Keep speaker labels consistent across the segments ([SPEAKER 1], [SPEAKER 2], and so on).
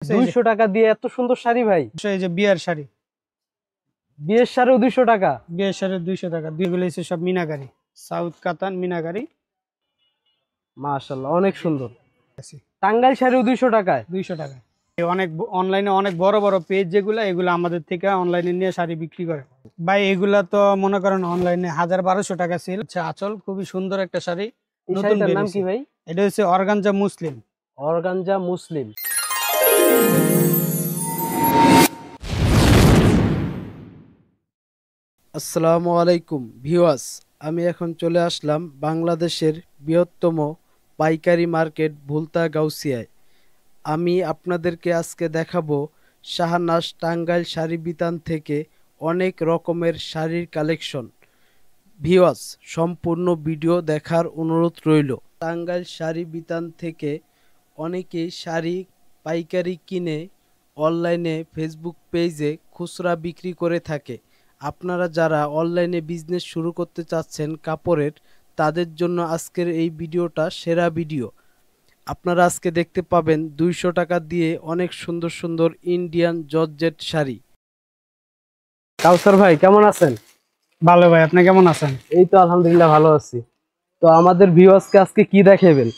[SPEAKER 1] 200 টাকা দিয়ে এত সুন্দর শাড়ি ভাই।
[SPEAKER 2] এই যে বিয়ের শাড়ি,
[SPEAKER 1] বিয়ের শাড়িও 200 টাকা।
[SPEAKER 2] বিয়ের শাড়ি 200 টাকা। দুইগুলো হচ্ছে সব মিনাকারি, সাউথ কাতান মিনাকারি।
[SPEAKER 1] মাশাআল্লাহ অনেক সুন্দর। টাঙ্গাইল শাড়িও 200 টাকায়।
[SPEAKER 2] 200 টাকা। অনেক অনলাইনে অনেক বড় বড় পেজ যেগুলো, এগুলো আমাদের থেকে অনলাইনে নিয়ে শাড়ি বিক্রি করে ভাই। এগুলা তো মনে করেন অনলাইনে 1000-1200 টাকা সেল। আচ্ছা, আঁচল খুবই সুন্দর একটা শাড়ি। নতুন
[SPEAKER 1] নাম কি ভাই?
[SPEAKER 2] এটা হচ্ছে অর্গানজা মুসলিম।
[SPEAKER 1] অর্গানজা মুসলিম।
[SPEAKER 3] আসসালামু আলাইকুম ভিউয়ার্স, আমি এখন চলে আসলাম বাংলাদেশের বৃহত্তম পাইকারি মার্কেট ভুলতা গাউসিয়ায়। আমি আপনাদেরকে আজকে দেখাবো শাহনাজ টাঙ্গাইল শাড়ি বিতান থেকে অনেক রকমের শাড়ির কালেকশন। ভিউয়ার্স, সম্পূর্ণ ভিডিও দেখার অনুরোধ রইল। টাঙ্গাইল শাড়ি বিতান থেকে অনেকেই শাড়ি পাইকারি কিনে অনলাইনে ফেসবুক পেজে খুচরা বিক্রি করে থাকে। আপনারা যারা অনলাইনে বিজনেস শুরু করতে চাচ্ছেন কাপড়ের, তাদের জন্য আজকের এই ভিডিওটা সেরা ভিডিও। আপনারা আজকে দেখতে পাবেন 200 টাকা দিয়ে অনেক সুন্দর সুন্দর ইন্ডিয়ান জর্জেট শাড়ি।
[SPEAKER 1] কাউসার ভাই কেমন আছেন?
[SPEAKER 2] ভালো ভাই, আপনি কেমন আছেন?
[SPEAKER 1] এই তো আলহামদুলিল্লাহ ভালো আছি। তো আমাদের ভিউয়ার্সকে আজকে কি দেখাবেন?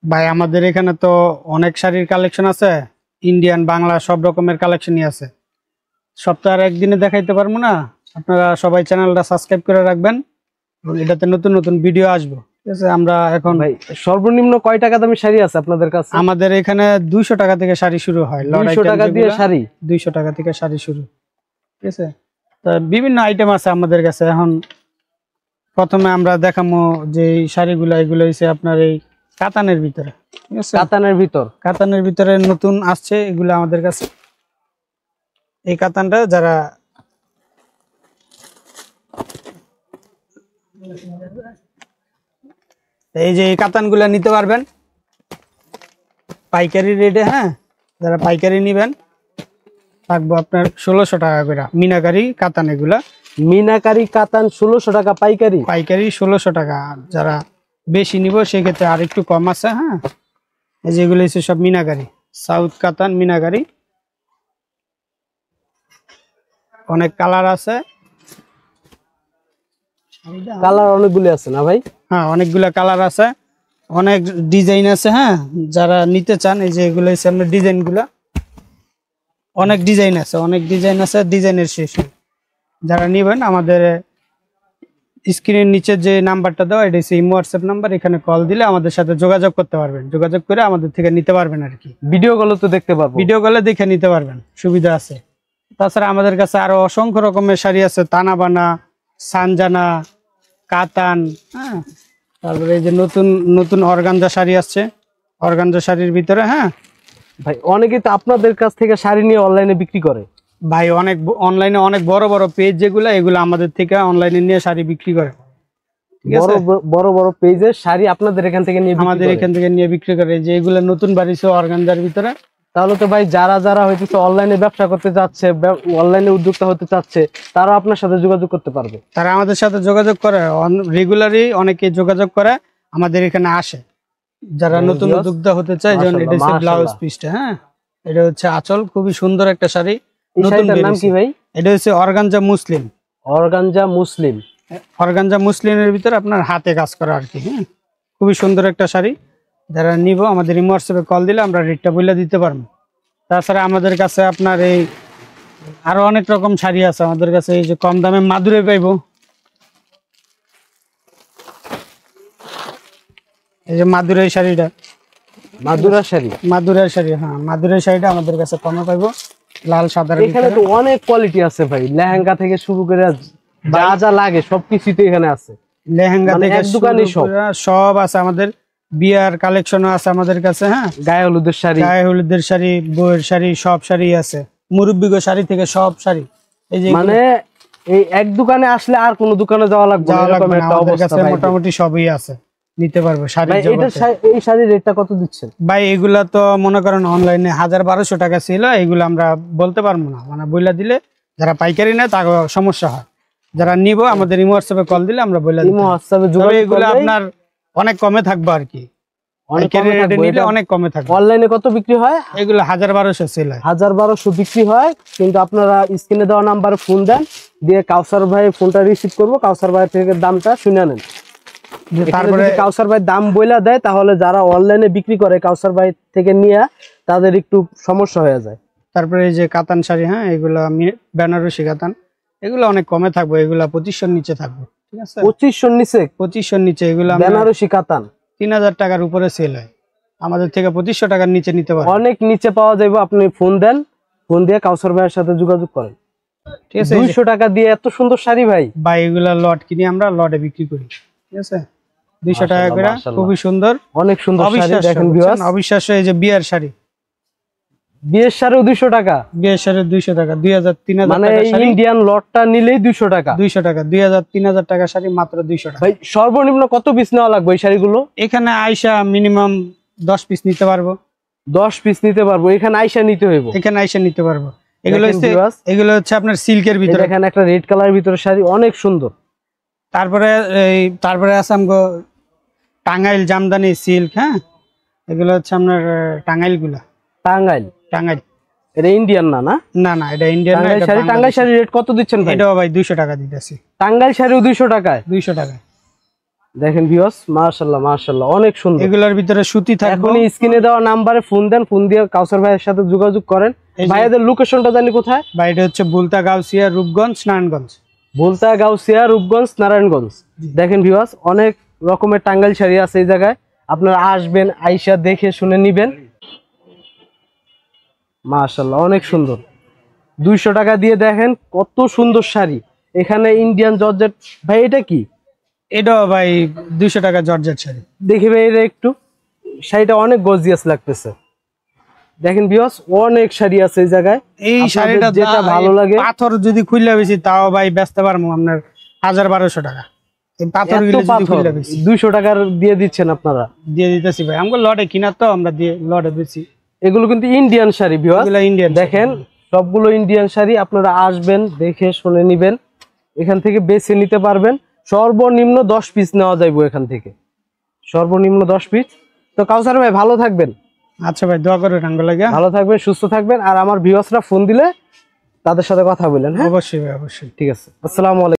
[SPEAKER 2] ভাই আমাদের এখানে তো অনেক শাড়ির কালেকশন আছে, ইন্ডিয়ান বাংলা সব রকমের কালেকশনই আছে। সপ্তাহে একদিনে দেখাইতে পারবো না, আপনারা সবাই চ্যানেলটা সাবস্ক্রাইব করে রাখবেন, এটাতে নতুন নতুন ভিডিও আসবো। ঠিক আছে, আমরা এখন
[SPEAKER 1] ভাই সর্বনিম্ন কয় টাকা দামের শাড়ি আছে আপনাদের কাছে?
[SPEAKER 2] আমাদের এখানে 200 টাকা থেকে শাড়ি শুরু হয়।
[SPEAKER 1] 200 টাকা দিয়ে শাড়ি?
[SPEAKER 2] 200 টাকা থেকে শাড়ি শুরু। ঠিক আছে, তো বিভিন্ন আইটেম আছে আমাদের কাছে। এখন প্রথমে আমরা দেখাবো যে শাড়িগুলো, এগুলো হচ্ছে আপনার এই কাতানের ভিতরে। ঠিক আছে, কাতানের ভিতরে নতুন আসছে এগুলো আমাদের কাছে। এই কাতানটা যারা এই যে এই কাতানগুলা নিতে পারবেন পাইকারি রেটে। হ্যাঁ, যারা পাইকারি নিবেন থাকবো আপনার 1600 টাকা করে মিনাকারি কাতান। এগুলা
[SPEAKER 1] মিনাকারি কাতান 1600 টাকা পাইকারি?
[SPEAKER 2] পাইকারি 1600 টাকা। যারা বেশি নিব সেক্ষেত্রে আর একটু কম আছে। হ্যাঁ, এই যেগুলো হচ্ছে সব মিনাকারি, সাউথ কাতান মিনাকারি। অনেক কালার আছে,
[SPEAKER 1] কালার অনেকগুলো আছে না ভাই?
[SPEAKER 2] হ্যাঁ, অনেকগুলা কালার আছে, অনেক ডিজাইন আছে। হ্যাঁ, যারা নিতে চান এই যে এগুলো হচ্ছে আপনার ডিজাইনগুলা, অনেক ডিজাইন আছে, অনেক ডিজাইন আছে, ডিজাইনের শেষ। যারা নেবেন আমাদের স্ক্রিনের নিচে যে নাম্বারটা দেওয়া, এটা হচ্ছে ইমো হোয়াটসঅ্যাপ নাম্বার। এখানে কল দিলে আমাদের সাথে যোগাযোগ করতে পারবেন, যোগাযোগ করে আমাদের থেকে নিতে পারবেন আর কি।
[SPEAKER 1] ভিডিও কলে তো দেখতে পাবো?
[SPEAKER 2] ভিডিও কলে দেখে নিতে পারবেন, সুবিধা আছে। তাছাড়া আমাদের কাছে আরো অসংখ্য রকমের শাড়ি আছে, তানা বানা, সানজানা, কাতান। হ্যাঁ, তারপরে এই যে নতুন নতুন অর্গানজা শাড়ি আসছে, অর্গানজা শাড়ির ভিতরে। হ্যাঁ
[SPEAKER 1] ভাই, অনেকে তো আপনাদের কাছ থেকে শাড়ি নিয়ে অনলাইনে বিক্রি করে
[SPEAKER 2] ভাই। অনেক অনলাইনে অনেক বড় বড় পেজ যেগুলো, এগুলো আমাদের থেকে অনলাইনে নিয়ে শাড়ি বিক্রি করে।
[SPEAKER 1] বড় বড় পেজের শাড়ি আপনাদের এখান থেকে নিয়ে
[SPEAKER 2] আমাদের এখান থেকে নিয়ে বিক্রি করে। যে এগুলো নতুন বাড়িছে অর্গানজার ভিতরে।
[SPEAKER 1] তাহলে তো ভাই যারা যারা হয়তো অনলাইনে ব্যবসা করতে যাচ্ছে, অনলাইনে উদ্যোক্তা হতে চাচ্ছে, তারা আপনার সাথে যোগাযোগ করতে পারবে।
[SPEAKER 2] তারা আমাদের সাথে যোগাযোগ করে, রেগুলারই অনেকে যোগাযোগ করে আমাদের এখানে আসে, যারা নতুন উদ্যোক্তা হতে চায়। যেমন এটা হচ্ছে ব্লাউজ পিসটা। হ্যাঁ, এটা হচ্ছে আঁচল, খুবই সুন্দর একটা শাড়ি। নতুন
[SPEAKER 1] নাম কি ভাই?
[SPEAKER 2] এটা হচ্ছে অর্গানজা মুসলিম।
[SPEAKER 1] অর্গানজা মুসলিম।
[SPEAKER 2] অর্গানজা মুসলিমের ভিতরে আপনার হাতে কাজ করা আর কি। হ্যাঁ, খুবই সুন্দর একটা শাড়ি। যারা নিব আমাদের ইমো হোয়াটসঅ্যাপে কল দিলে আমরা রেটটা বলে দিতে পারবো। তাছাড়া আমাদের কাছে আপনার এই আরো অনেক রকম শাড়ি আছে আমাদের কাছে। এই যে কম দামে মাদুরে পাইবো, এই যে মাদুরের শাড়িটা,
[SPEAKER 1] মাদুরা শাড়ি।
[SPEAKER 2] মাদুরের শাড়ি। হ্যাঁ, মাদুরের শাড়িটা আমাদের কাছে কমে পাইবো, লাল সাদার।
[SPEAKER 1] এখানে তো অনেক কোয়ালিটি আছে ভাই, লেহেঙ্গা থেকে শুরু করে যা যা লাগে সবকিছু তো এখানে আছে।
[SPEAKER 2] লেহেঙ্গা থেকে
[SPEAKER 1] এক দোকানে
[SPEAKER 2] সব আছে আমাদের। বিয়ার কালেকশনও আছে আমাদের কাছে। হ্যাঁ,
[SPEAKER 1] গায়ে হলুদের শাড়ি,
[SPEAKER 2] গায়ে হলুদের শাড়ি, বউয়ের শাড়ি, সব শাড়ি আছে। মুরব্বিগো শাড়ি থেকে সব শাড়ি। এই যে
[SPEAKER 1] মানে এই এক দোকানে আসলে আর কোনো দোকানে যাওয়া লাগবে না, এরকম একটা অবস্থা।
[SPEAKER 2] মোটামুটি সবই আছে, নিতে পারবে শাড়ি।
[SPEAKER 1] এই শাড়ির রেটটা কত দিচ্ছেন
[SPEAKER 2] ভাই? এগুলা তো মনে করেন অনলাইনে 1000-1200 টাকা ছিল। এগুলো আমরা বলতে পারবো না, মানে বইলা দিলে যারা পাইকারি নেয় তার সমস্যা হয়। যারা নিব আমাদের ইমো হোয়াটসঅ্যাপে কল দিলে আমরা বইলা দিই।
[SPEAKER 1] ইমো হোয়াটসঅ্যাপে যোগাযোগ
[SPEAKER 2] এগুলো আপনার অনেক কমে থাকবে আর কি।
[SPEAKER 1] অনেক
[SPEAKER 2] পাইকারি
[SPEAKER 1] কমে
[SPEAKER 2] রেটে
[SPEAKER 1] থাকবে,
[SPEAKER 2] নিলে
[SPEAKER 1] এটা
[SPEAKER 2] অনেক কমে থাকবে।
[SPEAKER 1] অনলাইনে কত বিক্রি হয়?
[SPEAKER 2] এগুলো 1200 সেল হয়।
[SPEAKER 1] 1200 বিক্রি হয়, কিন্তু আপনারা স্ক্রিনে দেওয়া নাম্বারে ফোন দেন, দিয়ে কাউসার ভাই ফোনটা রিসিভ করবো, কাউসার ভাই থেকে দামটা শুনে নেন।
[SPEAKER 2] তারপরে
[SPEAKER 1] তারপরে কাউসার ভাই দাম বইলা দেয়, তাহলে যারা অনলাইনে বিক্রি করে কাউসার ভাই থেকে নিয়ে তাদের একটু সমস্যা হয়ে যায়।
[SPEAKER 2] তারপরে এই যে কাতান শাড়ি, হ্যাঁ এগুলা বেনারসি কাতান, এগুলো অনেক কমে থাকবে, এগুলা 2500 নিচে থাকবে, ঠিক আছে?
[SPEAKER 1] 2500 নিচে
[SPEAKER 2] 2500 নিচে এগুলো
[SPEAKER 1] বেনারসি কাতান
[SPEAKER 2] 3000 টাকার উপরে সেল হয়, আমাদের থেকে 2500 টাকার নিচে নিতে পারে।
[SPEAKER 1] অনেক নিচে পাওয়া যাবে। আপনি ফোন দেন, ফোন দিয়ে কাউসার ভাইয়ের সাথে যোগাযোগ করেন।
[SPEAKER 2] ঠিক আছে?
[SPEAKER 1] 200 টাকা দিয়ে এত সুন্দর শাড়ি ভাই।
[SPEAKER 2] বা এগুলা লট কিনে আমরা লটে বিক্রি করি, ঠিক আছে? 200 টাকা করে,
[SPEAKER 1] মাশাআল্লাহ।
[SPEAKER 2] খুবই সুন্দর,
[SPEAKER 1] অনেক সুন্দর শাড়ি
[SPEAKER 2] অবিশ্বাস্য,
[SPEAKER 1] দেখেন
[SPEAKER 2] বুঝছেন?
[SPEAKER 1] ভিউয়ার্স।
[SPEAKER 2] অবিশ্বাস্য। এই যে বিয়ের শাড়ি,
[SPEAKER 1] বিয়ের শাড়িও 200 টাকা,
[SPEAKER 2] বিয়ের শাড়ি 200 টাকা, 2000-3000
[SPEAKER 1] মানে
[SPEAKER 2] টাকা শাড়ি,
[SPEAKER 1] ইন্ডিয়ান লটটা নিলেই 200 টাকা।
[SPEAKER 2] 200 টাকা, 2000-3000 টাকা শাড়ি মাত্র 200 টাকা।
[SPEAKER 1] ভাই সর্বনিম্ন কত পিস নেওয়া লাগবে এই শাড়িগুলো?
[SPEAKER 2] এখানে আইসা মিনিমাম 10 পিস নিতে পারবো।
[SPEAKER 1] 10 পিস নিতে পারবো, এখানে আইসা নিতে হইব।
[SPEAKER 2] এখানে আইসা নিতে পারবো। এগুলো
[SPEAKER 1] দেখেন
[SPEAKER 2] হচ্ছে
[SPEAKER 1] viewers,
[SPEAKER 2] আপনার সিল্কের ভিতরে।
[SPEAKER 1] দেখেন একটা রেড কালারের ভিতরে শাড়ি, অনেক সুন্দর।
[SPEAKER 2] তারপরে আছে আমগো টাঙ্গাইল জামদানি সিল্ক, হ্যাঁ এগুলো হচ্ছে আপনার টাঙ্গাইল গুলা।
[SPEAKER 1] টাঙ্গাইল,
[SPEAKER 2] টাঙ্গাইল
[SPEAKER 1] এটা ইন্ডিয়ান না? না
[SPEAKER 2] না না, এটা ইন্ডিয়ান না,
[SPEAKER 1] টাঙ্গাইল
[SPEAKER 2] এটা
[SPEAKER 1] শাড়ি। টাঙ্গাইল
[SPEAKER 2] বাংলাদেশি।
[SPEAKER 1] শাড়ি রেট কত দিচ্ছেন ভাই?
[SPEAKER 2] এটাও ভাই 200 টাকা দিতেছি।
[SPEAKER 1] টাঙ্গাইল শাড়িও 200 টাকায়।
[SPEAKER 2] 200 টাকা।
[SPEAKER 1] দেখেন ভিউয়ার্স, মাশাআল্লাহ মাশাআল্লাহ, অনেক সুন্দর।
[SPEAKER 2] এগুলোর ভিতরে সুতি থাকবে।
[SPEAKER 1] এখনই স্ক্রিনে দেওয়া নাম্বারে ফোন দেন, ফোন দিয়ে কাউসার ভাইয়ের সাথে যোগাযোগ করেন।
[SPEAKER 2] এই যে-
[SPEAKER 1] ভাইয়াদের লোকেশনটা জানি কোথায়?
[SPEAKER 2] ভাই এটা হচ্ছে বুলতা গাউসিয়া, রূপগঞ্জ, নারায়ণগঞ্জ।
[SPEAKER 1] ভুলতা, গাউসিয়া, রূপগঞ্জ, নারায়ণগঞ্জ। দেখেন ভিউয়ার্স, অনেক রকমের টাঙ্গাইল শাড়ি আছে এই জায়গায়, আপনারা আসবেন, আইসা দেখে শুনে নিবেন। মাশাআল্লাহ, অনেক সুন্দর। 200 টাকা দিয়ে দেখেন কত সুন্দর শাড়ি। এখানে ইন্ডিয়ান জর্জেট। ভাই এটা কি?
[SPEAKER 2] এটাও ভাই 200 টাকা জর্জেট শাড়ি।
[SPEAKER 1] দেখি ভাই এটা একটু, শাড়িটা অনেক গর্জিয়াস লাগতেছে। দেখেন ভিউয়ার্স, অনেক শাড়ি আছে এই জায়গায়।
[SPEAKER 2] এই
[SPEAKER 1] আপনাদের
[SPEAKER 2] শাড়িটা
[SPEAKER 1] যেটা ভালো লাগে,
[SPEAKER 2] পাথর যদি খুললে বেশি তাও ভাই বেচতে পারবো আপনার 1000-1200 টাকা। এই পাথর গুলো যদি খুললে বেশি
[SPEAKER 1] 200 টাকার দিয়ে দিচ্ছেন আপনারা।
[SPEAKER 2] দিয়ে দিতেছি ভাই, আমগো লটে কিনা তো আমরা দিয়ে লটে বেশি।
[SPEAKER 1] এগুলো কিন্তু ইন্ডিয়ান শাড়ি ভিউয়ার্স,
[SPEAKER 2] এগুলো ইন্ডিয়ান।
[SPEAKER 1] দেখেন সবগুলো ইন্ডিয়ান শাড়ি। আপনারা আসবেন, দেখে শুনে নিবেন, এখান থেকে বেছে নিতে পারবেন। সর্বনিম্ন 10 পিস নেওয়া যাইবো এখান থেকে, সর্বনিম্ন 10 পিস। তো কাউসার ভাই ভালো থাকবেন।
[SPEAKER 2] আচ্ছা ভাই, দোয়া করে রাঙ্গ লাগে।
[SPEAKER 1] ভালো থাকবেন, সুস্থ থাকবেন। আর আমার ভিউয়ার্সরা ফোন দিলে তাদের সাথে কথা বলেন। হ্যাঁ
[SPEAKER 2] অবশ্যই ভাই, অবশ্যই।
[SPEAKER 1] ঠিক আছে। আসসালামু আলাইকুম।